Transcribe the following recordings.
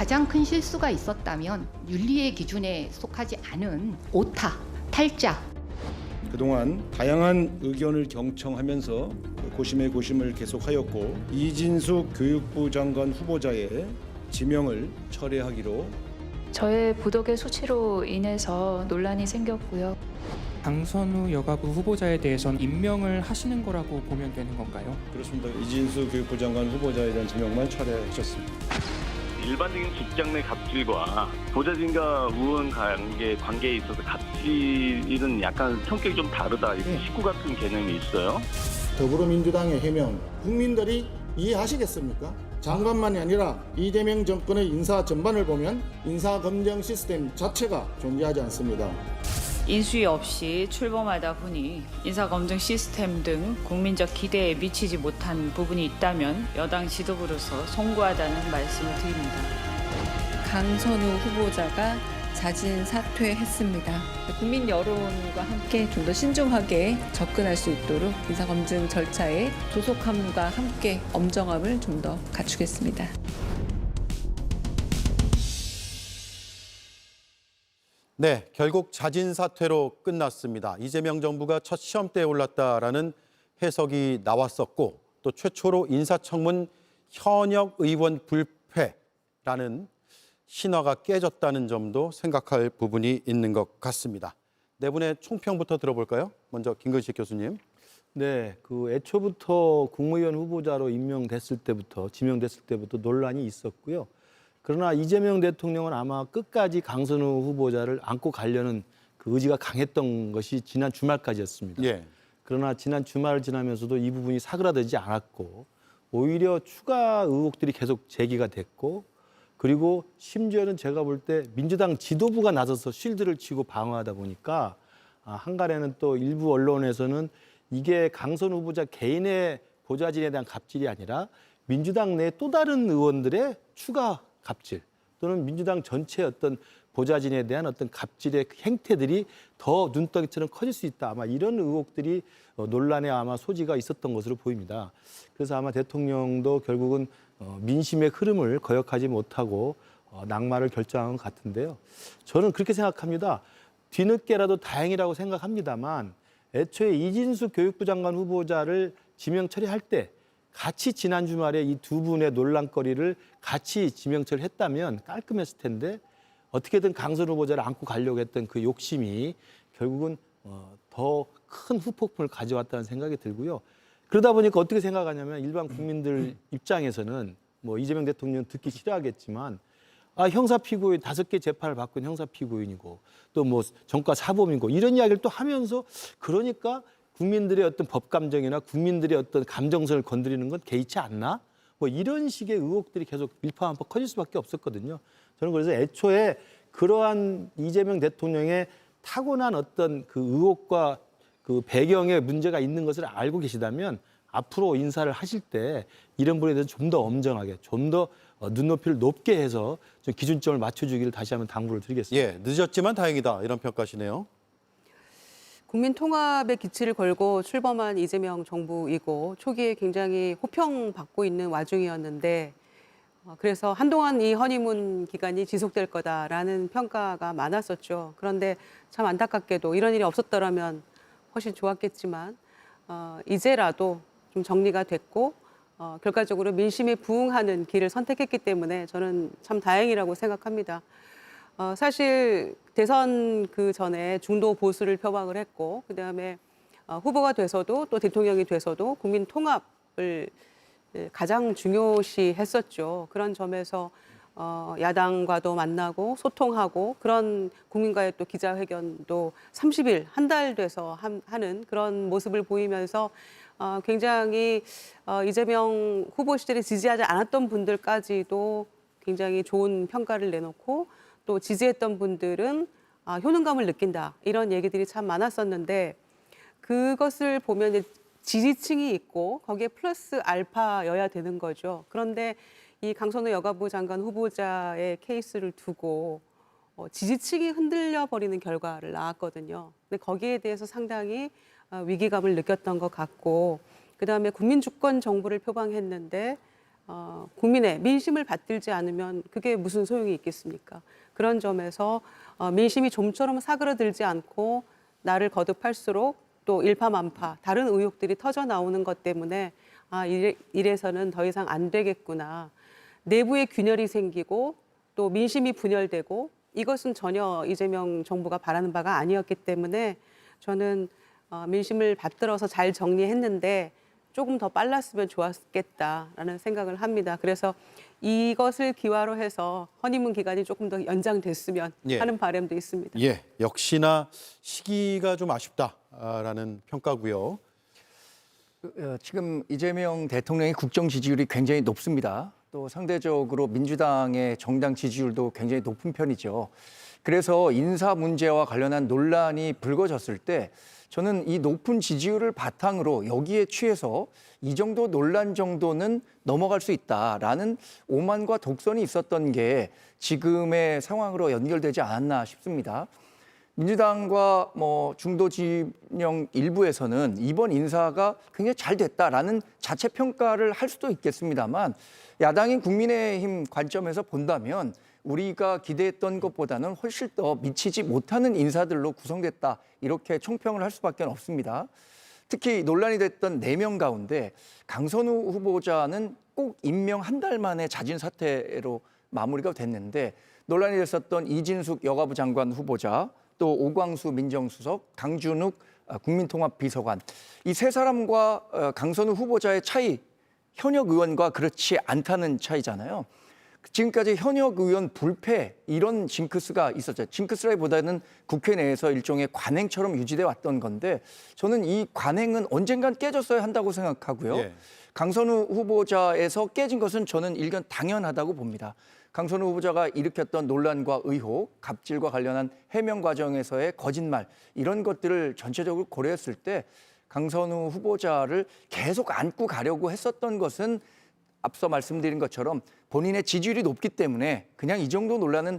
가장 큰 실수가 있었다면 윤리의 기준에 속하지 않은 오타, 탈자, 그동안 다양한 의견을 경청하면서 고심에 고심을 계속하였고 이진숙 교육부 장관 후보자의 지명을 철회하기로. 저의 부덕의 수치로 인해서 논란이 생겼고요. 강선우 여가부 후보자에 대해서는 임명을 하시는 거라고 보면 되는 건가요? 그렇습니다. 이진숙 교육부 장관 후보자에 대한 지명만 철회하셨습니다. 일반적인 직장 내 갑질과 보좌진과 의원 관계에 있어서 갑질은 약간 성격이 좀 다르다. 식구 같은 개념이 있어요. 더불어민주당의 해명, 국민들이 이해하시겠습니까? 장관만이 아니라 이재명 정권의 인사 전반을 보면 인사검증 시스템 자체가 존재하지 않습니다. 인수위 없이 출범하다 보니 인사검증 시스템 등 국민적 기대에 미치지 못한 부분이 있다면 여당 지도부로서 송구하다는 말씀을 드립니다. 강선우 후보자가 자진 사퇴했습니다. 국민 여론과 함께 좀 더 신중하게 접근할 수 있도록 인사검증 절차에 조속함과 함께 엄정함을 좀 더 갖추겠습니다. 네, 결국 자진 사퇴로 끝났습니다. 이재명 정부가 첫 시험대에 올랐다라는 해석이 나왔었고 또 최초로 인사청문 현역 의원 불패라는 신화가 깨졌다는 점도 생각할 부분이 있는 것 같습니다. 네 분의 총평부터 들어볼까요? 먼저 김근식 교수님. 네, 애초부터 국무위원 후보자로 지명됐을 때부터 논란이 있었고요. 그러나 이재명 대통령은 아마 끝까지 강선우 후보자를 안고 가려는 그 의지가 강했던 것이 지난 주말까지였습니다. 예. 그러나 지난 주말을 지나면서도 이 부분이 사그라들지 않았고 오히려 추가 의혹들이 계속 제기가 됐고 그리고 심지어는 제가 볼 때 민주당 지도부가 나서서 쉴드를 치고 방어하다 보니까 한간에는 또 일부 언론에서는 이게 강선우 후보자 개인의 보좌진에 대한 갑질이 아니라 민주당 내 또 다른 의원들의 추가 갑질 또는 민주당 전체의 어떤 보좌진에 대한 어떤 갑질의 행태들이 더 눈덩이처럼 커질 수 있다. 아마 이런 의혹들이 논란에 아마 소지가 있었던 것으로 보입니다. 그래서 아마 대통령도 결국은 민심의 흐름을 거역하지 못하고 낙마를 결정한 것 같은데요. 저는 그렇게 생각합니다. 뒤늦게라도 다행이라고 생각합니다만 애초에 이진숙 교육부 장관 후보자를 지명 처리할 때 같이 지난 주말에 이 두 분의 논란거리를 같이 지명 처리했다면 깔끔했을 텐데 어떻게든 강선우 후보자를 안고 가려고 했던 그 욕심이 결국은 더 큰 후폭풍을 가져왔다는 생각이 들고요. 그러다 보니까 어떻게 생각하냐면 일반 국민들 입장에서는 뭐 이재명 대통령 듣기 싫어하겠지만 형사 피고인 5개 재판을 받고 있는 형사 피고인이고 또 뭐 전과 사범이고 이런 이야기를 또 하면서 그러니까 국민들의 어떤 법 감정이나 국민들의 어떤 감정선을 건드리는 건 개의치 않나? 뭐 이런 식의 의혹들이 계속 일파만파 커질 수밖에 없었거든요. 저는 그래서 애초에 그러한 이재명 대통령의 타고난 어떤 그 의혹과 그 배경에 문제가 있는 것을 알고 계시다면 앞으로 인사를 하실 때 이런 부분에 대해서 좀 더 엄정하게, 좀 더 눈높이를 높게 해서 좀 기준점을 맞춰주기를 다시 한번 당부를 드리겠습니다. 예, 늦었지만 다행이다 이런 평가시네요. 국민 통합의 기치를 걸고 출범한 이재명 정부이고 초기에 굉장히 호평받고 있는 와중이었는데 그래서 한동안 이 허니문 기간이 지속될 거다라는 평가가 많았었죠. 그런데 참 안타깝게도 이런 일이 없었더라면 훨씬 좋았겠지만 이제라도 좀 정리가 됐고 결과적으로 민심에 부응하는 길을 선택했기 때문에 저는 참 다행이라고 생각합니다. 사실 대선 그 전에 중도 보수를 표방을 했고 그다음에 후보가 돼서도 또 대통령이 돼서도 국민 통합을 가장 중요시했었죠. 그런 점에서 야당과도 만나고 소통하고 그런 국민과의 또 기자회견도 30일, 한 달 돼서 하는 그런 모습을 보이면서 굉장히 이재명 후보 시절에 지지하지 않았던 분들까지도 굉장히 좋은 평가를 내놓고 또 지지했던 분들은 효능감을 느낀다. 이런 얘기들이 참 많았었는데 그것을 보면 지지층이 있고 거기에 플러스 알파여야 되는 거죠. 그런데 이 강선우 여가부 장관 후보자의 케이스를 두고 지지층이 흔들려 버리는 결과를 낳았거든요. 근데 거기에 대해서 상당히 위기감을 느꼈던 것 같고 그다음에 국민주권 정부를 표방했는데 국민의 민심을 받들지 않으면 그게 무슨 소용이 있겠습니까? 그런 점에서 민심이 좀처럼 사그러들지 않고 나를 거듭할수록 또 일파만파 다른 의혹들이 터져 나오는 것 때문에 이래서는 더 이상 안 되겠구나. 내부에 균열이 생기고 또 민심이 분열되고 이것은 전혀 이재명 정부가 바라는 바가 아니었기 때문에 저는 민심을 받들어서 잘 정리했는데 조금 더 빨랐으면 좋았겠다라는 생각을 합니다. 그래서 이것을 기화로 해서 허니문 기간이 조금 더 연장됐으면 하는 바람도 있습니다. 예, 역시나 시기가 좀 아쉽다라는 평가고요. 지금 이재명 대통령의 국정 지지율이 굉장히 높습니다. 또 상대적으로 민주당의 정당 지지율도 굉장히 높은 편이죠. 그래서 인사 문제와 관련한 논란이 불거졌을 때 저는 이 높은 지지율을 바탕으로 여기에 취해서 이 정도 논란 정도는 넘어갈 수 있다라는 오만과 독선이 있었던 게 지금의 상황으로 연결되지 않았나 싶습니다. 민주당과 중도 진영 일부에서는 이번 인사가 굉장히 잘 됐다라는 자체 평가를 할 수도 있겠습니다만 야당인 국민의힘 관점에서 본다면 우리가 기대했던 것보다는 훨씬 더 미치지 못하는 인사들로 구성됐다 이렇게 총평을 할 수밖에 없습니다. 특히 논란이 됐던 4명 가운데 강선우 후보자는 꼭 임명 한 달 만에 자진 사퇴로 마무리가 됐는데 논란이 됐었던 이진숙 여가부 장관 후보자 또 오광수 민정수석, 강준욱 국민통합비서관 이 세 사람과 강선우 후보자의 차이 현역 의원과 그렇지 않다는 차이잖아요. 지금까지 현역 의원 불패 이런 징크스가 있었죠. 징크스라기보다는 국회 내에서 일종의 관행처럼 유지돼 왔던 건데 저는 이 관행은 언젠간 깨졌어야 한다고 생각하고요. 예. 강선우 후보자에서 깨진 것은 저는 일견 당연하다고 봅니다. 강선우 후보자가 일으켰던 논란과 의혹, 갑질과 관련한 해명 과정에서의 거짓말 이런 것들을 전체적으로 고려했을 때 강선우 후보자를 계속 안고 가려고 했었던 것은 앞서 말씀드린 것처럼 본인의 지지율이 높기 때문에 그냥 이 정도 논란은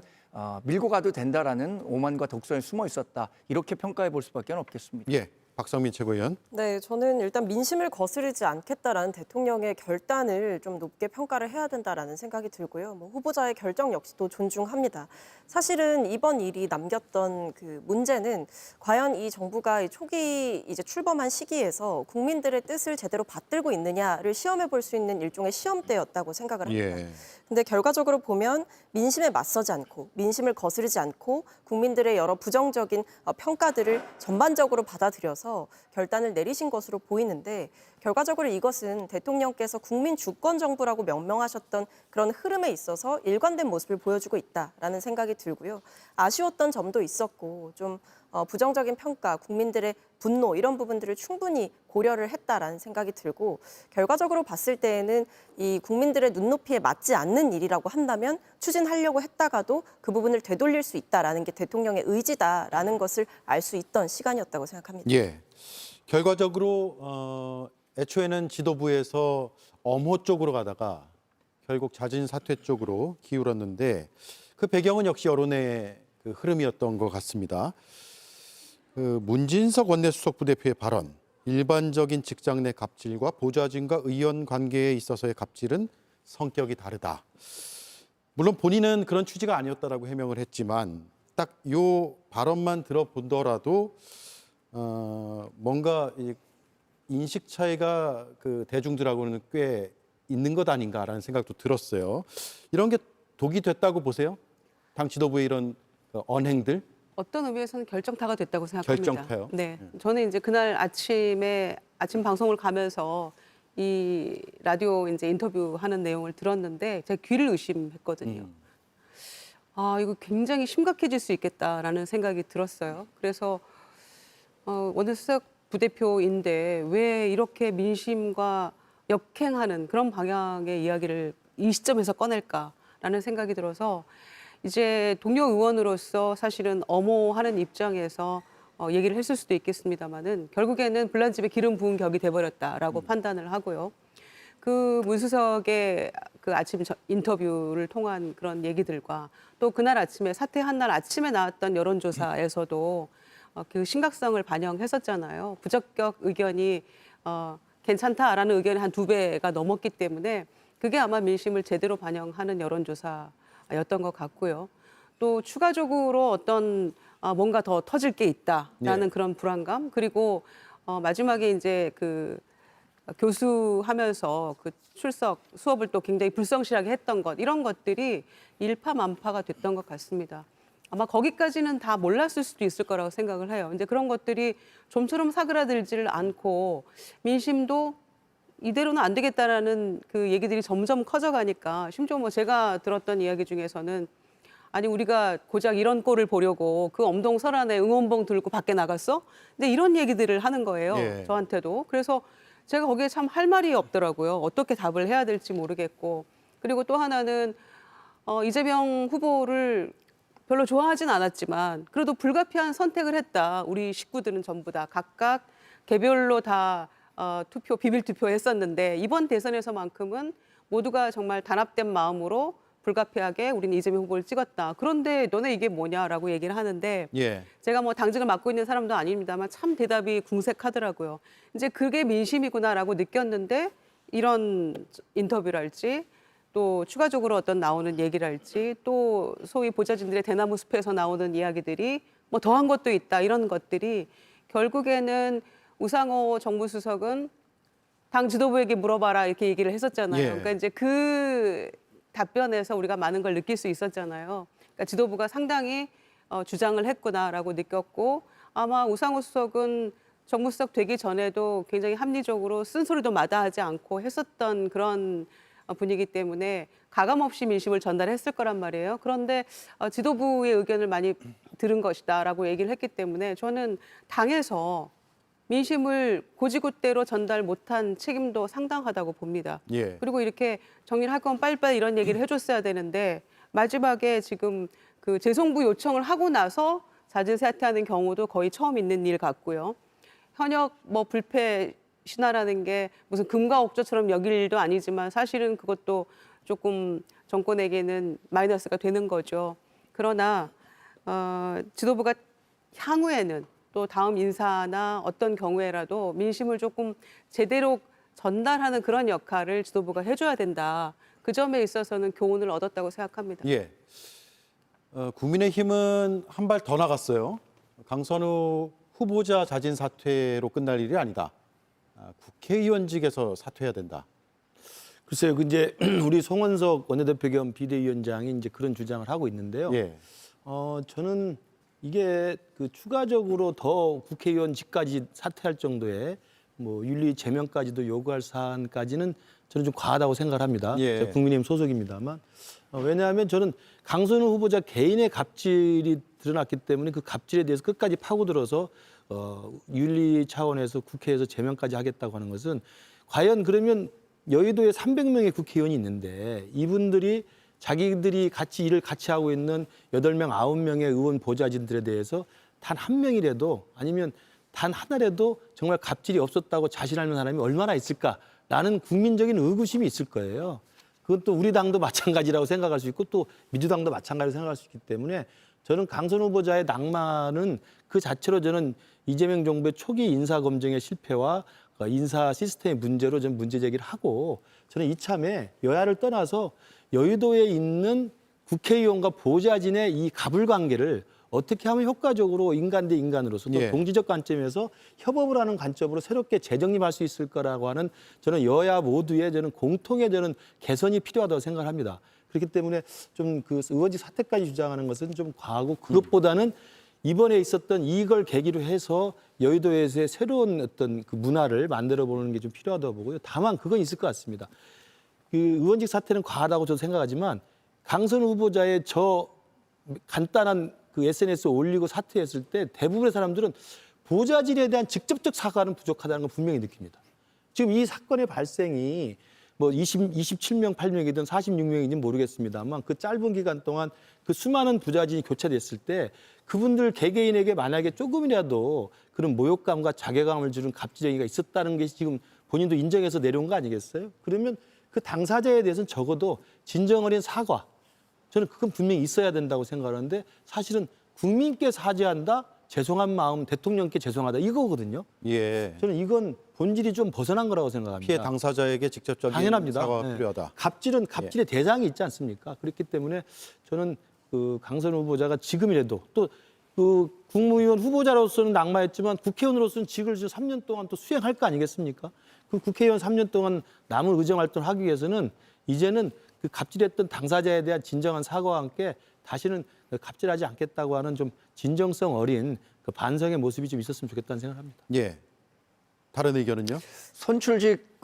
밀고 가도 된다라는 오만과 독선이 숨어 있었다. 이렇게 평가해 볼 수밖에 없겠습니다. 예, 박성민 최고위원. 네, 저는 일단 민심을 거스르지 않겠다라는 대통령의 결단을 좀 높게 평가를 해야 된다라는 생각이 들고요. 후보자의 결정 역시도 존중합니다. 사실은 이번 일이 남겼던 그 문제는 과연 이 정부가 초기 이제 출범한 시기에서 국민들의 뜻을 제대로 받들고 있느냐를 시험해 볼 수 있는 일종의 시험대였다고 생각을 합니다. 예. 근데 결과적으로 보면 민심에 맞서지 않고 민심을 거스르지 않고 국민들의 여러 부정적인 평가들을 전반적으로 받아들여서 결단을 내리신 것으로 보이는데 결과적으로 이것은 대통령께서 국민 주권 정부라고 명명하셨던 그런 흐름에 있어서 일관된 모습을 보여주고 있다라는 생각이 들고요. 아쉬웠던 점도 있었고 좀 부정적인 평가, 국민들의 분노 이런 부분들을 충분히 고려를 했다라는 생각이 들고 결과적으로 봤을 때에는 이 국민들의 눈높이에 맞지 않는 일이라고 한다면 추진하려고 했다가도 그 부분을 되돌릴 수 있다라는 게 대통령의 의지다라는 것을 알 수 있던 시간이었다고 생각합니다. 예. 결과적으로 애초에는 지도부에서 엄호 쪽으로 가다가 결국 자진 사퇴 쪽으로 기울었는데 그 배경은 역시 여론의 그 흐름이었던 것 같습니다. 그 문진석 원내수석 부대표의 발언, 일반적인 직장 내 갑질과 보좌진과 의원 관계에 있어서의 갑질은 성격이 다르다. 물론 본인은 그런 취지가 아니었다라고 해명을 했지만 딱 요 발언만 들어보더라도 뭔가 인식 차이가 그 대중들하고는 꽤 있는 것 아닌가라는 생각도 들었어요. 이런 게 독이 됐다고 보세요? 당 지도부의 이런 언행들? 어떤 의미에서는 결정타가 됐다고 생각합니다. 결정타요? 네, 저는 이제 그날 아침 방송을 가면서 이 라디오 이제 인터뷰하는 내용을 들었는데 제가 귀를 의심했거든요. 이거 굉장히 심각해질 수 있겠다라는 생각이 들었어요. 그래서 원내수석 부대표인데 왜 이렇게 민심과 역행하는 그런 방향의 이야기를 이 시점에서 꺼낼까라는 생각이 들어서 이제 동료 의원으로서 사실은 엄호하는 입장에서 얘기를 했을 수도 있겠습니다만은 결국에는 불난 집에 기름 부은 격이 돼버렸다라고 판단을 하고요. 그 문수석의 그 아침 인터뷰를 통한 그런 얘기들과 또 그날 아침에 사퇴한 날 아침에 나왔던 여론조사에서도 그 심각성을 반영했었잖아요. 부적격 의견이 괜찮다라는 의견이 한 2배가 넘었기 때문에 그게 아마 민심을 제대로 반영하는 여론조사였던 것 같고요. 또 추가적으로 어떤 뭔가 더 터질 게 있다라는 그런 불안감, 그리고 마지막에 이제 그 교수하면서 그 출석 수업을 또 굉장히 불성실하게 했던 것, 이런 것들이 일파만파가 됐던 것 같습니다. 아마 거기까지는 다 몰랐을 수도 있을 거라고 생각을 해요. 이제 그런 것들이 좀처럼 사그라들지를 않고 민심도 이대로는 안 되겠다라는 그 얘기들이 점점 커져가니까, 심지어 뭐 제가 들었던 이야기 중에서는 아니 우리가 고작 이런 꼴을 보려고 그 엄동설안에 응원봉 들고 밖에 나갔어? 근데 이런 얘기들을 하는 거예요. 예. 저한테도. 그래서 제가 거기에 참 할 말이 없더라고요. 어떻게 답을 해야 될지 모르겠고. 그리고 또 하나는 이재명 후보를 별로 좋아하진 않았지만 그래도 불가피한 선택을 했다. 우리 식구들은 전부 다 각각 개별로 다 투표, 비밀 투표했었는데 이번 대선에서만큼은 모두가 정말 단합된 마음으로 불가피하게 우리는 이재명 후보를 찍었다. 그런데 너네 이게 뭐냐라고 얘기를 하는데 예. 제가 뭐 당직을 맡고 있는 사람도 아닙니다만 참 대답이 궁색하더라고요. 이제 그게 민심이구나라고 느꼈는데 이런 인터뷰랄지 또 추가적으로 어떤 나오는 얘기랄지 또 소위 보좌진들의 대나무 숲에서 나오는 이야기들이 뭐 더한 것도 있다, 이런 것들이 결국에는 우상호 정무수석은 당 지도부에게 물어봐라 이렇게 얘기를 했었잖아요. 예. 그러니까 이제 그 답변에서 우리가 많은 걸 느낄 수 있었잖아요. 그러니까 지도부가 상당히 주장을 했구나라고 느꼈고, 아마 우상호 수석은 정무수석 되기 전에도 굉장히 합리적으로 쓴소리도 마다하지 않고 했었던 그런 분위기 때문에 가감없이 민심을 전달했을 거란 말이에요. 그런데 지도부의 의견을 많이 들은 것이다라고 얘기를 했기 때문에 저는 당에서 민심을 고지고대로 전달 못한 책임도 상당하다고 봅니다. 예. 그리고 이렇게 정리를 할 건 빨리빨리 이런 얘기를 해줬어야 되는데 마지막에 지금 그 재송부 요청을 하고 나서 자진 사퇴하는 경우도 거의 처음 있는 일 같고요. 현역 뭐 불패 신화라는 게 무슨 금과 옥조처럼 여길 일도 아니지만 사실은 그것도 조금 정권에게는 마이너스가 되는 거죠. 그러나 지도부가 향후에는 또 다음 인사나 어떤 경우에라도 민심을 조금 제대로 전달하는 그런 역할을 지도부가 해줘야 된다. 그 점에 있어서는 교훈을 얻었다고 생각합니다. 예. 국민의힘은 한 발 더 나갔어요. 강선우 후보자 자진 사퇴로 끝날 일이 아니다. 국회의원직에서 사퇴해야 된다. 글쎄요, 이제 우리 송원석 원내대표 겸 비대위원장이 이제 그런 주장을 하고 있는데요. 예. 저는 이게 그 추가적으로 더 국회의원직까지 사퇴할 정도의 뭐 윤리 제명까지도 요구할 사안까지는 저는 좀 과하다고 생각을 합니다. 예. 제가 국민의힘 소속입니다만. 왜냐하면 저는 강선우 후보자 개인의 갑질이 드러났기 때문에 그 갑질에 대해서 끝까지 파고들어서 윤리 차원에서 국회에서 제명까지 하겠다고 하는 것은 과연 그러면 여의도에 300명의 국회의원이 있는데 이분들이 자기들이 같이 일을 같이 하고 있는 8명, 9명의 의원 보좌진들에 대해서 단 한 명이라도 아니면 단 하나라도 정말 갑질이 없었다고 자신하는 사람이 얼마나 있을까라는 국민적인 의구심이 있을 거예요. 그건 또 우리 당도 마찬가지라고 생각할 수 있고 또 민주당도 마찬가지로 생각할 수 있기 때문에 저는 강선 후보자의 낭만은 그 자체로 저는 이재명 정부의 초기 인사검증의 실패와 인사 시스템의 문제로 좀 문제 제기를 하고 저는 이참에 여야를 떠나서 여의도에 있는 국회의원과 보좌진의 이 가불관계를 어떻게 하면 효과적으로 인간 대 인간으로서 또 예. 동지적 관점에서 협업을 하는 관점으로 새롭게 재정립할 수 있을 거라고 하는 저는 여야 모두의 저는 공통의 저는 개선이 필요하다고 생각합니다. 그렇기 때문에 좀 그 의원직 사퇴까지 주장하는 것은 좀 과하고 그것보다는 이번에 있었던 이걸 계기로 해서 여의도에서의 새로운 어떤 그 문화를 만들어 보는 게 좀 필요하다고 보고요. 다만 그건 있을 것 같습니다. 그 의원직 사퇴는 과하다고 저도 생각하지만 강선 후보자의 저 간단한 그 SNS 올리고 사퇴했을 때 대부분의 사람들은 보좌진에 대한 직접적 사과는 부족하다는 걸 분명히 느낍니다. 지금 이 사건의 발생이 뭐 27명, 8명이든 46명이든 모르겠습니다만 그 짧은 기간 동안 그 수많은 부좌진이 교체됐을 때 그분들 개개인에게 만약에 조금이라도 그런 모욕감과 자괴감을 주는 갑질행위가 있었다는 게 지금 본인도 인정해서 내려온 거 아니겠어요? 그러면 그 당사자에 대해서는 적어도 진정 어린 사과, 저는 그건 분명히 있어야 된다고 생각하는데 사실은 국민께 사죄한다, 죄송한 마음, 대통령께 죄송하다 이거거든요. 예. 저는 이건 본질이 좀 벗어난 거라고 생각합니다. 피해 당사자에게 직접적인 당연합니다. 사과가 네. 필요하다. 갑질은 갑질의 대상이 있지 않습니까? 그렇기 때문에 저는 그 강선우 후보자가 지금이라도 또 그 국무위원 후보자로서는 낙마했지만 국회의원으로서는 직을 3년 동안 또 수행할 거 아니겠습니까? 그 국회의원 3년 동안 남은 의정 활동을 하기 위해서는 이제는 그 갑질했던 당사자에 대한 진정한 사과와 함께 다시는 갑질하지 않겠다고 하는 좀 진정성 어린 그 반성의 모습이 좀 있었으면 좋겠다는 생각을 합니다. 예. 다른 의견은요? 선출직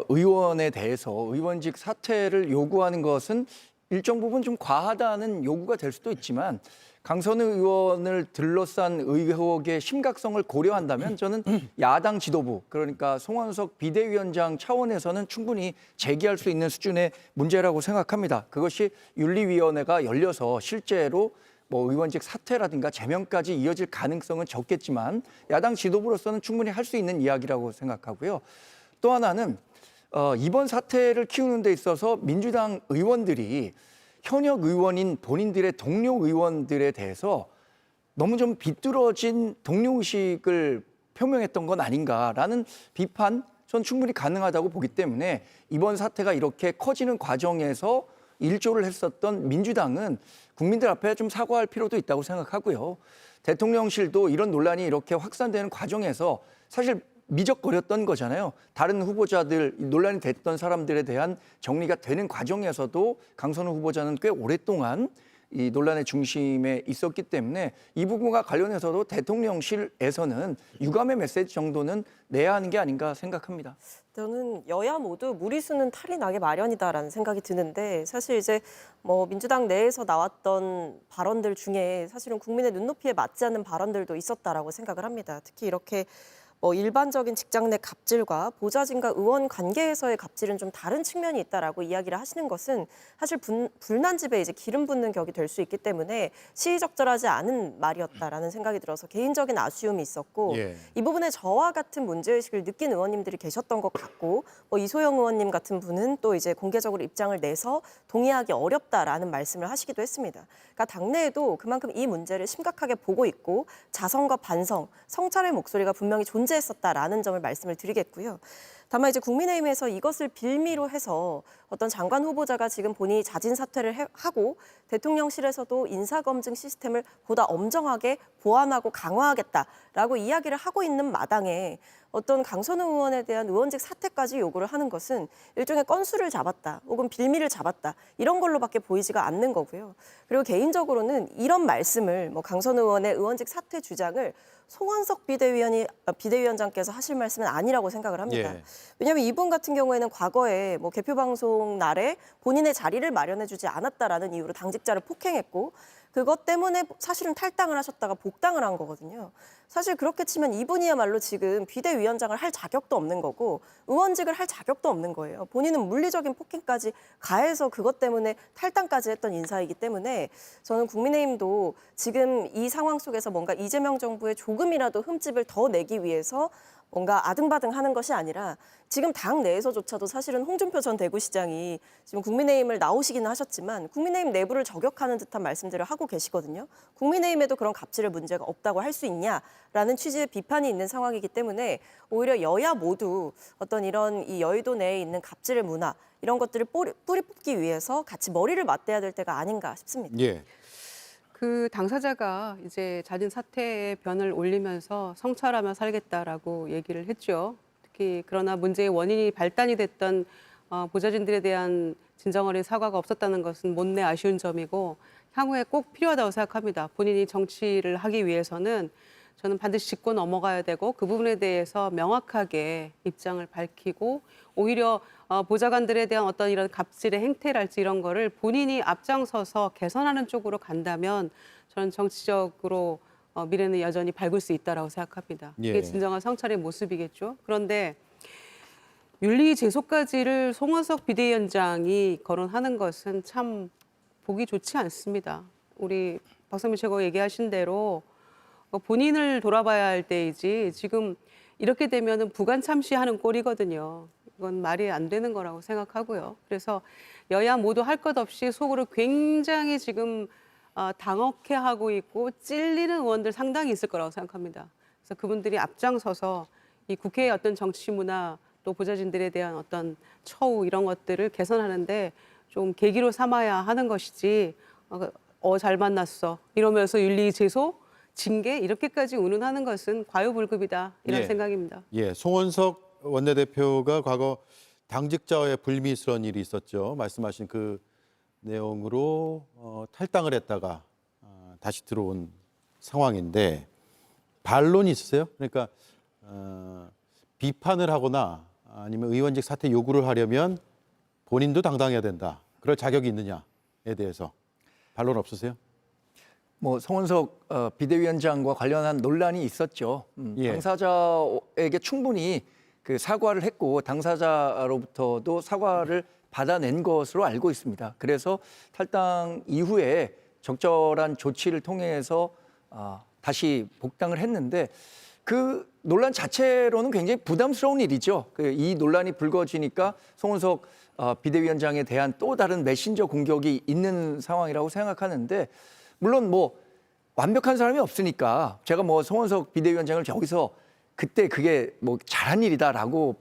의원에 대해서 의원직 사퇴를 요구하는 것은 일정 부분 좀 과하다는 요구가 될 수도 있지만 강선우 의원을 둘러싼 의혹의 심각성을 고려한다면 저는 야당 지도부, 그러니까 송원석 비대위원장 차원에서는 충분히 제기할 수 있는 수준의 문제라고 생각합니다. 그것이 윤리위원회가 열려서 실제로 뭐 의원직 사퇴라든가 제명까지 이어질 가능성은 적겠지만 야당 지도부로서는 충분히 할 수 있는 이야기라고 생각하고요. 또 하나는 이번 사태를 키우는 데 있어서 민주당 의원들이 현역 의원인 본인들의 동료 의원들에 대해서 너무 좀 비뚤어진 동료의식을 표명했던 건 아닌가라는 비판 전 충분히 가능하다고 보기 때문에 이번 사태가 이렇게 커지는 과정에서 일조를 했었던 민주당은 국민들 앞에 좀 사과할 필요도 있다고 생각하고요. 대통령실도 이런 논란이 이렇게 확산되는 과정에서 사실 미적거렸던 거잖아요. 다른 후보자들, 논란이 됐던 사람들에 대한 정리가 되는 과정에서도 강선우 후보자는 꽤 오랫동안 이 논란의 중심에 있었기 때문에 이 부분과 관련해서도 대통령실에서는 유감의 메시지 정도는 내야 하는 게 아닌가 생각합니다. 저는 여야 모두 무리수는 탈이 나게 마련이다라는 생각이 드는데 사실 이제 뭐 민주당 내에서 나왔던 발언들 중에 사실은 국민의 눈높이에 맞지 않는 발언들도 있었다라고 생각을 합니다. 특히 이렇게 뭐 일반적인 직장 내 갑질과 보좌진과 의원 관계에서의 갑질은 좀 다른 측면이 있다라고 이야기를 하시는 것은 사실 불난 집에 이제 기름 붓는 격이 될 수 있기 때문에 시의적절하지 않은 말이었다라는 생각이 들어서 개인적인 아쉬움이 있었고 예. 이 부분에 저와 같은 문제의식을 느낀 의원님들이 계셨던 것 같고 뭐 이소영 의원님 같은 분은 또 이제 공개적으로 입장을 내서 동의하기 어렵다라는 말씀을 하시기도 했습니다. 그러니까 당내에도 그만큼 이 문제를 심각하게 보고 있고 자성과 반성, 성찰의 목소리가 분명히 존재했었다라는 점을 말씀을 드리겠고요. 다만 이제 국민의힘에서 이것을 빌미로 해서 어떤 장관 후보자가 지금 본인이 자진 사퇴를 하고 대통령실에서도 인사검증 시스템을 보다 엄정하게 보완하고 강화하겠다라고 이야기를 하고 있는 마당에 어떤 강선우 의원에 대한 의원직 사퇴까지 요구를 하는 것은 일종의 건수를 잡았다 혹은 빌미를 잡았다 이런 걸로밖에 보이지가 않는 거고요. 그리고 개인적으로는 이런 말씀을 뭐 강선우 의원의 의원직 사퇴 주장을 송원석 비대위원장께서 하실 말씀은 아니라고 생각을 합니다. 예. 왜냐하면 이분 같은 경우에는 과거에 뭐 개표 방송 날에 본인의 자리를 마련해주지 않았다라는 이유로 당직자를 폭행했고 그것 때문에 사실은 탈당을 하셨다가 복당을 한 거거든요. 사실 그렇게 치면 이분이야말로 지금 비대위원장을 할 자격도 없는 거고 의원직을 할 자격도 없는 거예요. 본인은 물리적인 폭행까지 가해서 그것 때문에 탈당까지 했던 인사이기 때문에 저는 국민의힘도 지금 이 상황 속에서 뭔가 이재명 정부의 조금이라도 흠집을 더 내기 위해서 뭔가 아등바등하는 것이 아니라 지금 당 내에서조차도 사실은 홍준표 전 대구시장이 지금 국민의힘을 나오시기는 하셨지만 국민의힘 내부를 저격하는 듯한 말씀들을 하고 계시거든요. 국민의힘에도 그런 갑질의 문제가 없다고 할 수 있냐라는 취지의 비판이 있는 상황이기 때문에 오히려 여야 모두 어떤 이런 이 여의도 내에 있는 갑질의 문화 이런 것들을 뿌리 뽑기 위해서 같이 머리를 맞대야 될 때가 아닌가 싶습니다. 예. 그 당사자가 이제 자진 사퇴의 변을 올리면서 성찰하며 살겠다라고 얘기를 했죠. 특히 그러나 문제의 원인이 발단이 됐던 보좌진들에 대한 진정 어린 사과가 없었다는 것은 못내 아쉬운 점이고 향후에 꼭 필요하다고 생각합니다. 본인이 정치를 하기 위해서는 저는 반드시 짚고 넘어가야 되고 그 부분에 대해서 명확하게 입장을 밝히고 오히려 보좌관들에 대한 어떤 이런 갑질의 행태랄지 이런 거를 본인이 앞장서서 개선하는 쪽으로 간다면 저는 정치적으로 미래는 여전히 밝을 수 있다고 생각합니다. 이게 예. 진정한 성찰의 모습이겠죠. 그런데 윤리 제소까지를 송원석 비대위원장이 거론하는 것은 참 보기 좋지 않습니다. 우리 박상민 최고 얘기하신 대로 본인을 돌아봐야 할 때이지 지금 이렇게 되면은 부관 참시하는 꼴이거든요. 이건 말이 안 되는 거라고 생각하고요. 그래서 여야 모두 할 것 없이 속으로 굉장히 지금 당혹해하고 있고 찔리는 의원들 상당히 있을 거라고 생각합니다. 그래서 그분들이 앞장서서 이 국회의 어떤 정치 문화 또 보좌진들에 대한 어떤 처우 이런 것들을 개선하는데 좀 계기로 삼아야 하는 것이지 잘 만났어 이러면서 윤리 제소 징계 이렇게까지 운운하는 것은 과유불급이다 이런 예. 생각입니다. 예, 송원석 원내대표가 과거 당직자와의 불미스러운 일이 있었죠. 말씀하신 그 내용으로 탈당을 했다가 다시 들어온 상황인데 반론이 있으세요? 그러니까 비판을 하거나 아니면 의원직 사퇴 요구를 하려면 본인도 당당해야 된다. 그럴 자격이 있느냐에 대해서 반론 없으세요? 뭐 송원석 비대위원장과 관련한 논란이 있었죠. 예. 당사자에게 충분히 그 사과를 했고 당사자로부터도 사과를 받아낸 것으로 알고 있습니다. 그래서 탈당 이후에 적절한 조치를 통해서 다시 복당을 했는데 그 논란 자체로는 굉장히 부담스러운 일이죠. 이 논란이 불거지니까 송원석 비대위원장에 대한 또 다른 메신저 공격이 있는 상황이라고 생각하는데 물론 뭐 완벽한 사람이 없으니까 제가 뭐 송원석 비대위원장을 여기서 그때 그게 뭐 잘한 일이다라고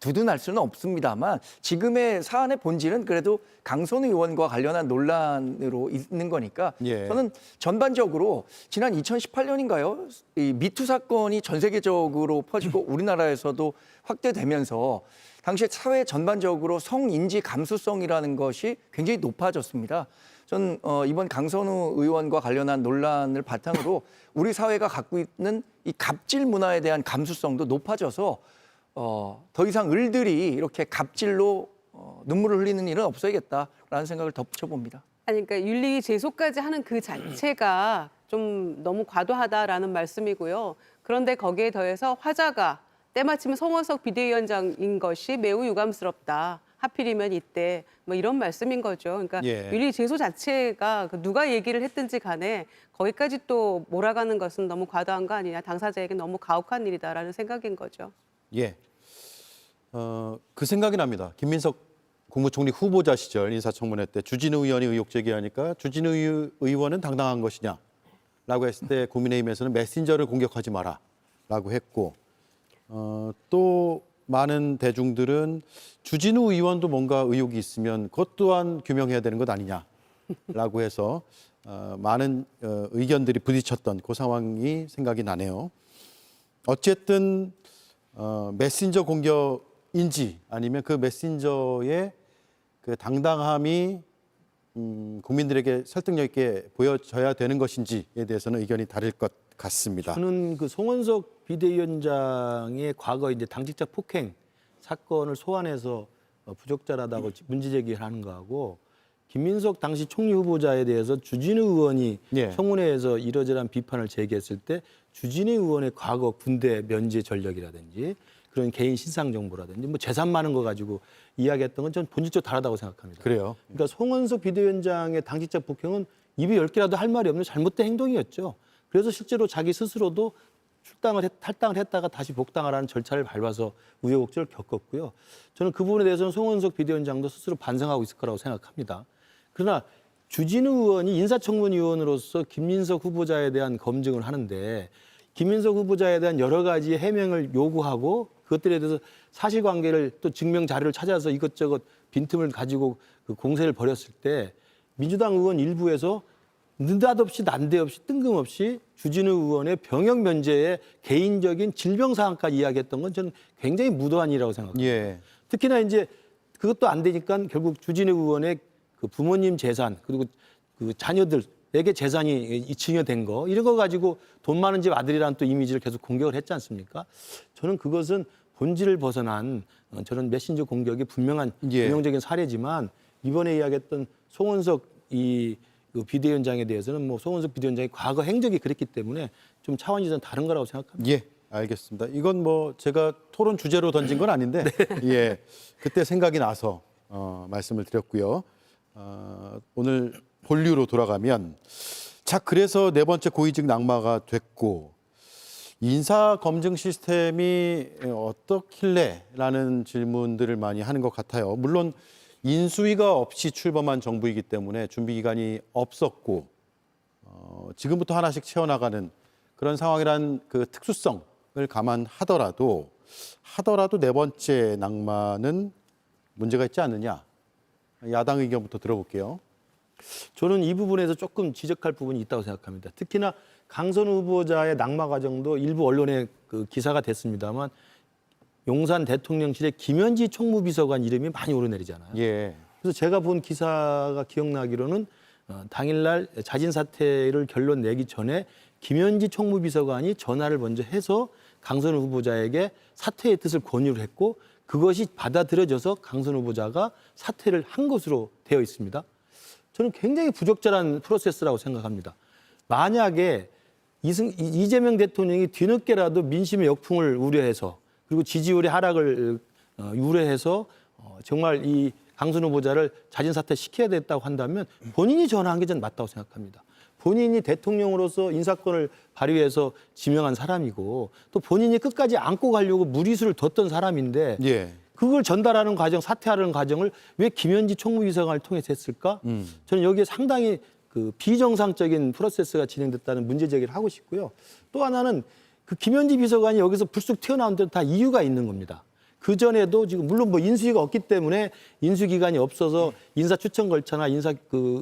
두둔할 수는 없습니다만 지금의 사안의 본질은 그래도 강선우 의원과 관련한 논란으로 있는 거니까 예. 저는 전반적으로 지난 2018년인가요? 이 미투 사건이 전 세계적으로 퍼지고 우리나라에서도 확대되면서 당시에 사회 전반적으로 성인지 감수성이라는 것이 굉장히 높아졌습니다. 전 이번 강선우 의원과 관련한 논란을 바탕으로 우리 사회가 갖고 있는 이 갑질 문화에 대한 감수성도 높아져서 더 이상 을들이 이렇게 갑질로 눈물을 흘리는 일은 없어야겠다라는 생각을 덧붙여봅니다. 아니, 그러니까 윤리 제소까지 하는 그 자체가 좀 너무 과도하다라는 말씀이고요. 그런데 거기에 더해서 화자가 때마침 송원석 비대위원장인 것이 매우 유감스럽다. 하필이면 이때 뭐 이런 말씀인 거죠. 그러니까 예. 윤리 제소 자체가 누가 얘기를 했든지 간에 거기까지 또 몰아가는 것은 너무 과도한 거 아니냐. 당사자에게 너무 가혹한 일이다라는 생각인 거죠. 예. 그 생각이 납니다. 김민석 국무총리 후보자 시절 인사청문회 때 주진우 의원이 의혹 제기하니까 주진우 의원은 당당한 것이냐라고 했을 때 국민의힘에서는 메신저를 공격하지 마라라고 했고 또 많은 대중들은 주진우 의원도 뭔가 의혹이 있으면 그것 또한 규명해야 되는 것 아니냐라고 해서 많은 의견들이 부딪혔던 그 상황이 생각이 나네요. 어쨌든 메신저 공격인지 아니면 그 메신저의 그 당당함이 국민들에게 설득력 있게 보여져야 되는 것인지에 대해서는 의견이 다를 것 같습니다. 저는 그 송원석 비대위원장의 과거 이제 당직자 폭행 사건을 소환해서 부적절하다고 문제 제기하는 거하고 김민석 당시 총리 후보자에 대해서 주진우 의원이 예. 청문회에서 이러저러한 비판을 제기했을 때 주진우 의원의 과거 군대 면제 전력이라든지 그런 개인 신상 정보라든지 뭐 재산 많은 거 가지고 이야기했던 건 전 본질적으로 다르다고 생각합니다. 그래요. 그러니까 송원석 비대위원장의 당직자 폭행은 입이 10개라도 할 말이 없는 잘못된 행동이었죠. 그래서 실제로 자기 스스로도 탈당을 했다가 다시 복당하라는 절차를 밟아서 우여곡절을 겪었고요. 저는 그 부분에 대해서는 송원석 비대위원장도 스스로 반성하고 있을 거라고 생각합니다. 그러나 주진우 의원이 인사청문위원으로서 김민석 후보자에 대한 검증을 하는데 김민석 후보자에 대한 여러 가지 해명을 요구하고 그것들에 대해서 사실관계를 또 증명 자료를 찾아서 이것저것 빈틈을 가지고 그 공세를 벌였을 때 민주당 의원 일부에서 느닷없이 난데없이 뜬금없이 주진우 의원의 병역 면제에 개인적인 질병 사항까지 이야기했던 건 저는 굉장히 무도한 일이라고 생각합니다. 예. 특히나 이제 그것도 안 되니까 결국 주진우 의원의 그 부모님 재산 그리고 그 자녀들에게 재산이 증여된 거 이런 거 가지고 돈 많은 집 아들이라는 또 이미지를 계속 공격을 했지 않습니까? 저는 그것은 본질을 벗어난 저런 메신저 공격이 분명한 예. 전형적인 사례지만 이번에 이야기했던 송원석 그 비대위원장에 대해서는 뭐 송원석 비대위원장의 과거 행적이 그랬기 때문에 좀 차원이 좀 다른 거라고 생각합니다. 예, 알겠습니다. 이건 뭐 제가 토론 주제로 던진 건 아닌데 예, 그때 생각이 나서 말씀을 드렸고요. 오늘 본류로 돌아가면 자 그래서 네 번째 고위직 낙마가 됐고 인사 검증 시스템이 어떻길래라는 질문들을 많이 하는 것 같아요. 물론 인수위가 없이 출범한 정부이기 때문에 준비 기간이 없었고 지금부터 하나씩 채워나가는 그런 상황이란 그 특수성 감안하더라도 네 번째 낙마는 문제가 있지 않느냐. 야당 의견부터 들어볼게요. 저는 이 부분에서 조금 지적할 부분이 있다고 생각합니다. 특히나 강선우 후보자의 낙마 과정도 일부 언론에 그 기사가 됐습니다만 용산 대통령실의 김현지 총무비서관 이름이 많이 오르내리잖아요. 예. 그래서 제가 본 기사가 기억나기로는 당일날 자진 사퇴를 결론 내기 전에 김현지 총무비서관이 전화를 먼저 해서 강선우 후보자에게 사퇴의 뜻을 권유를 했고 그것이 받아들여져서 강선우 후보자가 사퇴를 한 것으로 되어 있습니다. 저는 굉장히 부적절한 프로세스라고 생각합니다. 만약에 이재명 대통령이 뒤늦게라도 민심의 역풍을 우려해서 그리고 지지율의 하락을 우려해서 정말 이 강선우 후보자를 자진 사퇴시켜야 됐다고 한다면 본인이 전화한 게 저는 맞다고 생각합니다. 본인이 대통령으로서 인사권을 발휘해서 지명한 사람이고 또 본인이 끝까지 안고 가려고 무리수를 뒀던 사람인데 예. 그걸 전달하는 과정, 사퇴하는 과정을 왜 김현지 총무비서관을 통해서 했을까? 저는 여기에 상당히 그 비정상적인 프로세스가 진행됐다는 문제 제기를 하고 싶고요. 또 하나는 그 김현지 비서관이 여기서 불쑥 튀어나온 데는 다 이유가 있는 겁니다. 그 전에도 지금 물론 뭐 인수위가 없기 때문에 인수 기간이 없어서 인사 추천 절차나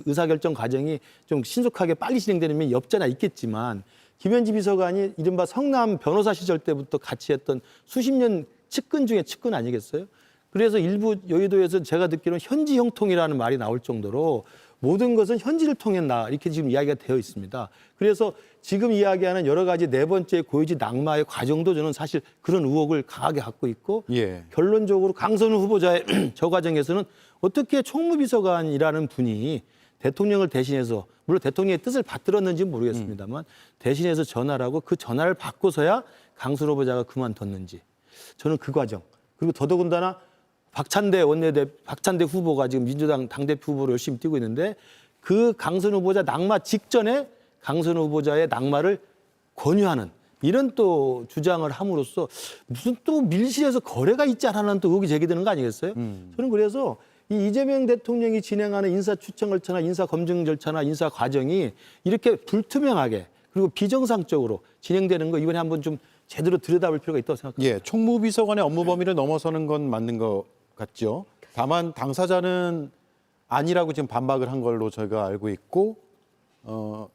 의사결정 과정이 좀 신속하게 빨리 진행되는 면이 없잖아 있겠지만 김현지 비서관이 이른바 성남 변호사 시절 때부터 같이 했던 수십 년 측근 중에 측근 아니겠어요? 그래서 일부 여의도에서 제가 듣기로는 현지 형통이라는 말이 나올 정도로 모든 것은 현지를 통했나 이렇게 지금 이야기가 되어 있습니다. 그래서 지금 이야기하는 여러 가지 네 번째 고위직 낙마의 과정도 저는 사실 그런 의혹을 강하게 갖고 있고 예. 결론적으로 강선우 후보자의 저 과정에서는 어떻게 총무비서관이라는 분이 대통령을 대신해서 물론 대통령의 뜻을 받들었는지는 모르겠습니다만 대신해서 전화를 하고 그 전화를 받고서야 강선우 후보자가 그만뒀는지 저는 그 과정 그리고 더더군다나 박찬대 후보가 지금 민주당 당대표 후보로 열심히 뛰고 있는데 그 강선우 후보자 낙마 직전에 강선우 후보자의 낙마를 권유하는 이런 또 주장을 함으로써 무슨 또 밀실에서 거래가 있지 않았는 또 의혹이 제기되는 거 아니겠어요? 저는 그래서 이 이재명 대통령이 진행하는 인사 추천 절차나 인사 검증 절차나 인사 과정이 이렇게 불투명하게 그리고 비정상적으로 진행되는 거 이번에 한번 좀 제대로 들여다볼 필요가 있다고 생각합니다. 예, 총무비서관의 업무 범위를 넘어서는 건 맞는 것 같죠. 다만 당사자는 아니라고 지금 반박을 한 걸로 저희가 알고 있고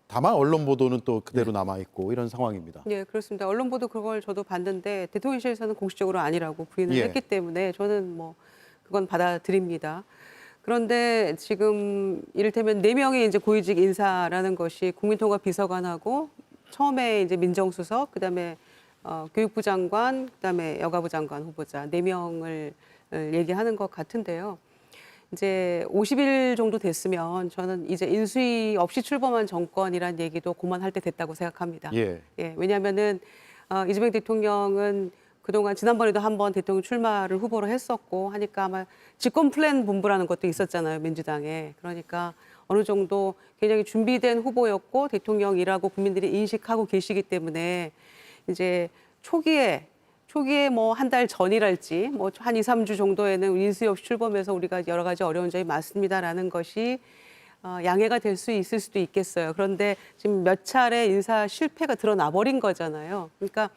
다만 언론 보도는 또 그대로 남아 있고 이런 상황입니다. 네, 그렇습니다. 언론 보도 그걸 저도 봤는데 대통령실에서는 공식적으로 아니라고 부인을 예. 했기 때문에 저는 뭐 그건 받아들입니다. 그런데 지금 이를테면 4명의 이제 고위직 인사라는 것이 국민통합 비서관하고 처음에 이제 민정수석, 그다음에 교육부 장관, 그다음에 여가부 장관 후보자 4명을 얘기하는 것 같은데요. 이제 50일 정도 됐으면 저는 이제 인수위 없이 출범한 정권이란 얘기도 그만할 때 됐다고 생각합니다. 예. 왜냐하면은 이재명 대통령은 그동안 지난번에도 한번 대통령 출마를 후보로 했었고 하니까 아마 집권 플랜 본부라는 것도 있었잖아요, 민주당에. 그러니까 어느 정도 굉장히 준비된 후보였고 대통령이라고 국민들이 인식하고 계시기 때문에 이제 초기에 뭐 한 달 전이랄지 뭐 한 2, 3주 정도에는 인수위 없이 출범해서 우리가 여러 가지 어려운 점이 많습니다라는 것이 양해가 될 수 있을 수도 있겠어요. 그런데 지금 몇 차례 인사 실패가 드러나 버린 거잖아요. 그러니까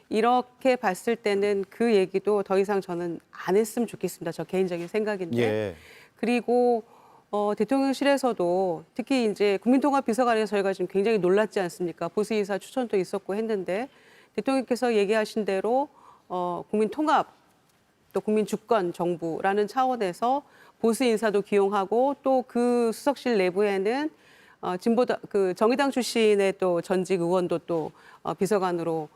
이렇게 봤을 때는 그 얘기도 더 이상 저는 안 했으면 좋겠습니다. 저 개인적인 생각인데. 예. 그리고 대통령실에서도 특히 이제 국민통합 비서관에서 저희가 지금 굉장히 놀랐지 않습니까? 보수인사 추천도 있었고 했는데 대통령께서 얘기하신 대로 국민통합 또 국민주권 정부라는 차원에서 보수 인사도 기용하고 또 그 수석실 내부에는 정의당 출신의 또 전직 의원도 또 비서관으로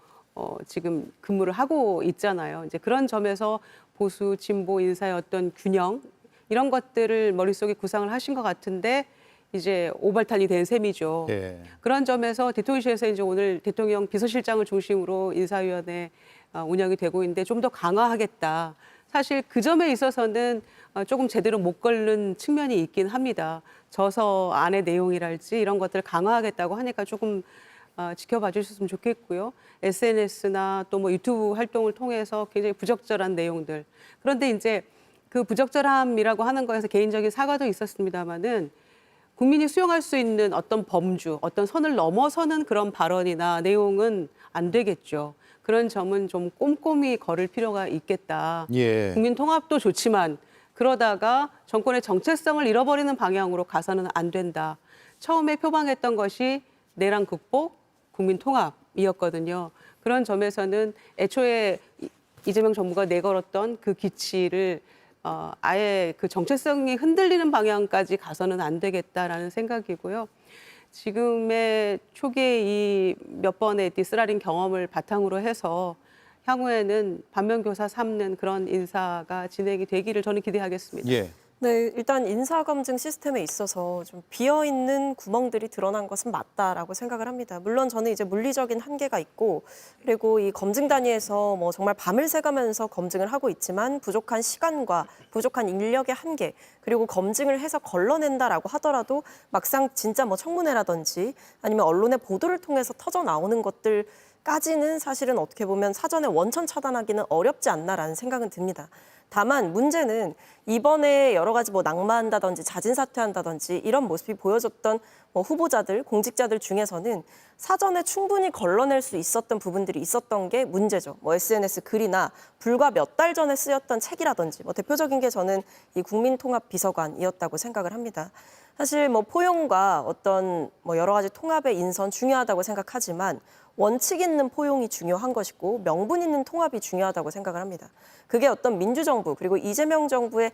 지금 근무를 하고 있잖아요. 이제 그런 점에서 보수 진보 인사의 어떤 균형 이런 것들을 머릿속에 구상을 하신 것 같은데 이제 오발탄이 된 셈이죠. 예. 그런 점에서 대통령실에서 이제 오늘 대통령 비서실장을 중심으로 인사위원회 운영이 되고 있는데 좀 더 강화하겠다. 사실 그 점에 있어서는 조금 제대로 못 걸는 측면이 있긴 합니다. 저서 안의 내용이랄지 이런 것들을 강화하겠다고 하니까 조금 지켜봐 주셨으면 좋겠고요. SNS나 또 뭐 유튜브 활동을 통해서 굉장히 부적절한 내용들. 그런데 이제 그 부적절함이라고 하는 거에서 개인적인 사과도 있었습니다마는 국민이 수용할 수 있는 어떤 범주, 어떤 선을 넘어서는 그런 발언이나 내용은 안 되겠죠. 그런 점은 좀 꼼꼼히 걸을 필요가 있겠다. 예. 국민 통합도 좋지만 그러다가 정권의 정체성을 잃어버리는 방향으로 가서는 안 된다. 처음에 표방했던 것이 내란 극복, 국민 통합이었거든요. 그런 점에서는 애초에 이재명 정부가 내걸었던 그 기치를 아예 그 정체성이 흔들리는 방향까지 가서는 안 되겠다라는 생각이고요. 지금의 초기에 이 몇 번의 디스라린 경험을 바탕으로 해서 향후에는 반면교사 삼는 그런 인사가 진행이 되기를 저는 기대하겠습니다. 예. 네, 일단 인사검증 시스템에 있어서 좀 비어있는 구멍들이 드러난 것은 맞다라고 생각을 합니다. 물론 저는 이제 물리적인 한계가 있고 그리고 이 검증 단위에서 뭐 정말 밤을 새가면서 검증을 하고 있지만 부족한 시간과 부족한 인력의 한계 그리고 검증을 해서 걸러낸다라고 하더라도 막상 진짜 뭐 청문회라든지 아니면 언론의 보도를 통해서 터져 나오는 것들 까지는 사실은 어떻게 보면 사전에 원천 차단하기는 어렵지 않나라는 생각은 듭니다. 다만 문제는 이번에 여러 가지 뭐 낙마한다든지 자진 사퇴한다든지 이런 모습이 보여줬던 뭐 후보자들, 공직자들 중에서는 사전에 충분히 걸러낼 수 있었던 부분들이 있었던 게 문제죠. 뭐 SNS 글이나 불과 몇 달 전에 쓰였던 책이라든지 뭐 대표적인 게 저는 이 국민통합비서관이었다고 생각을 합니다. 사실 뭐 포용과 어떤 뭐 여러 가지 통합의 인선 중요하다고 생각하지만 원칙 있는 포용이 중요한 것이고 명분 있는 통합이 중요하다고 생각을 합니다. 그게 어떤 민주정부 그리고 이재명 정부의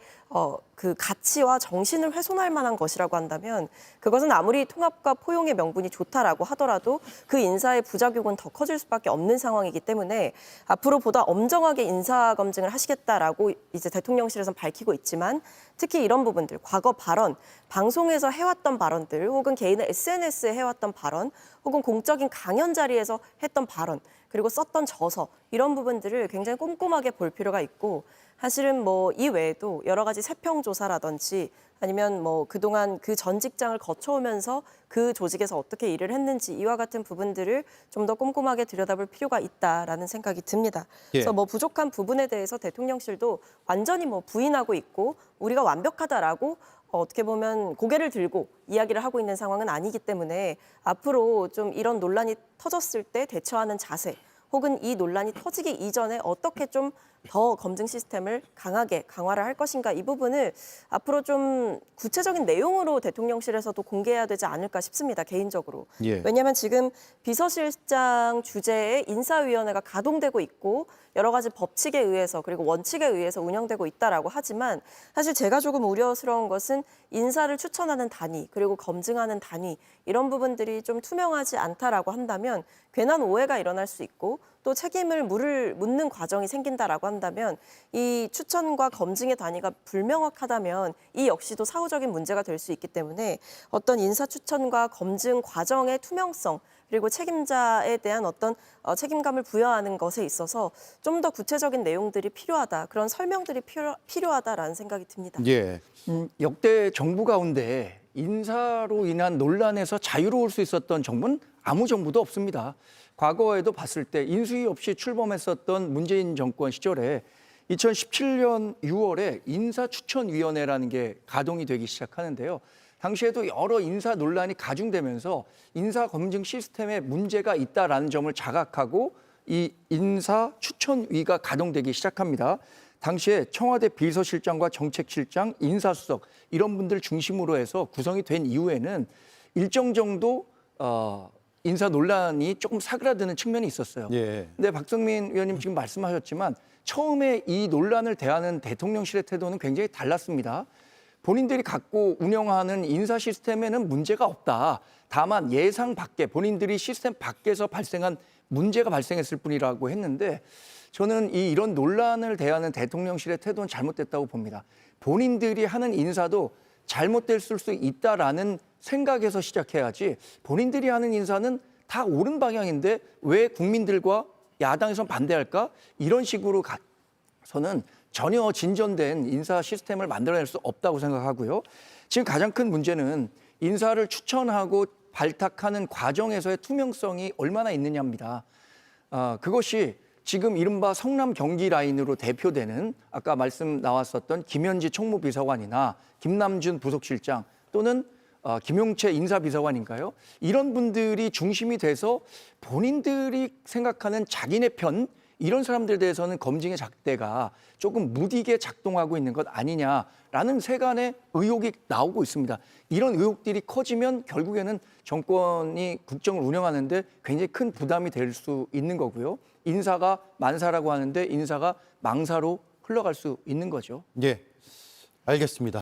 그 가치와 정신을 훼손할 만한 것이라고 한다면 그것은 아무리 통합과 포용의 명분이 좋다라고 하더라도 그 인사의 부작용은 더 커질 수밖에 없는 상황이기 때문에 앞으로 보다 엄정하게 인사 검증을 하시겠다라고 이제 대통령실에서는 밝히고 있지만 특히 이런 부분들, 과거 발언, 방송에서 해왔던 발언들 혹은 개인의 SNS에 해왔던 발언 혹은 공적인 강연 자리에서 했던 발언 그리고 썼던 저서 이런 부분들을 굉장히 꼼꼼하게 볼 필요가 있고 사실은 뭐 이 외에도 여러 가지 세평 조사라든지 아니면 뭐 그동안 그 전 직장을 거쳐오면서 그 조직에서 어떻게 일을 했는지 이와 같은 부분들을 좀 더 꼼꼼하게 들여다볼 필요가 있다라는 생각이 듭니다. 예. 그래서 뭐 부족한 부분에 대해서 대통령실도 완전히 뭐 부인하고 있고 우리가 완벽하다라고 어떻게 보면 고개를 들고 이야기를 하고 있는 상황은 아니기 때문에 앞으로 좀 이런 논란이 터졌을 때 대처하는 자세 혹은 이 논란이 터지기 이전에 어떻게 좀 더 검증 시스템을 강하게 강화를 할 것인가 이 부분을 앞으로 좀 구체적인 내용으로 대통령실에서도 공개해야 되지 않을까 싶습니다. 개인적으로. 예. 왜냐하면 지금 비서실장 주재의 인사위원회가 가동되고 있고 여러 가지 법칙에 의해서 그리고 원칙에 의해서 운영되고 있다라고 하지만 사실 제가 조금 우려스러운 것은 인사를 추천하는 단위 그리고 검증하는 단위 이런 부분들이 좀 투명하지 않다라고 한다면 괜한 오해가 일어날 수 있고 또 책임을 묻는 과정이 생긴다라고 한다면 이 추천과 검증의 단위가 불명확하다면 이 역시도 사후적인 문제가 될 수 있기 때문에 어떤 인사 추천과 검증 과정의 투명성 그리고 책임자에 대한 어떤 책임감을 부여하는 것에 있어서 좀 더 구체적인 내용들이 필요하다. 그런 설명들이 필요하다라는 생각이 듭니다. 예. 역대 정부 가운데 인사로 인한 논란에서 자유로울 수 있었던 정부는 아무 정부도 없습니다. 과거에도 봤을 때 인수위 없이 출범했었던 문재인 정권 시절에 2017년 6월에 인사추천위원회라는 게 가동이 되기 시작하는데요. 당시에도 여러 인사 논란이 가중되면서 인사검증 시스템에 문제가 있다라는 점을 자각하고 이 인사추천위가 가동되기 시작합니다. 당시에 청와대 비서실장과 정책실장, 인사수석 이런 분들 중심으로 해서 구성이 된 이후에는 일정 정도 인사 논란이 조금 사그라드는 측면이 있었어요. 예. 근데 박성민 의원님 지금 말씀하셨지만 처음에 이 논란을 대하는 대통령실의 태도는 굉장히 달랐습니다. 본인들이 갖고 운영하는 인사 시스템에는 문제가 없다. 다만 예상 밖에 본인들이 시스템 밖에서 발생한 문제가 발생했을 뿐이라고 했는데 저는 이런 논란을 대하는 대통령실의 태도는 잘못됐다고 봅니다. 본인들이 하는 인사도 잘못됐을 수 있다라는 생각에서 시작해야지 본인들이 하는 인사는 다 옳은 방향인데 왜 국민들과 야당에선 반대할까? 이런 식으로 가서는 전혀 진전된 인사 시스템을 만들어낼 수 없다고 생각하고요. 지금 가장 큰 문제는 인사를 추천하고 발탁하는 과정에서의 투명성이 얼마나 있느냐입니다. 그것이 지금 이른바 성남 경기 라인으로 대표되는 아까 말씀 나왔었던 김현지 총무비서관이나 김남준 부속실장 또는 김용채 인사비서관인가요? 이런 분들이 중심이 돼서 본인들이 생각하는 자기네 편 이런 사람들에 대해서는 검증의 잣대가 조금 무디게 작동하고 있는 것 아니냐라는 세간의 의혹이 나오고 있습니다. 이런 의혹들이 커지면 결국에는 정권이 국정을 운영하는데 굉장히 큰 부담이 될 수 있는 거고요. 인사가 만사라고 하는데 인사가 망사로 흘러갈 수 있는 거죠. 예, 알겠습니다.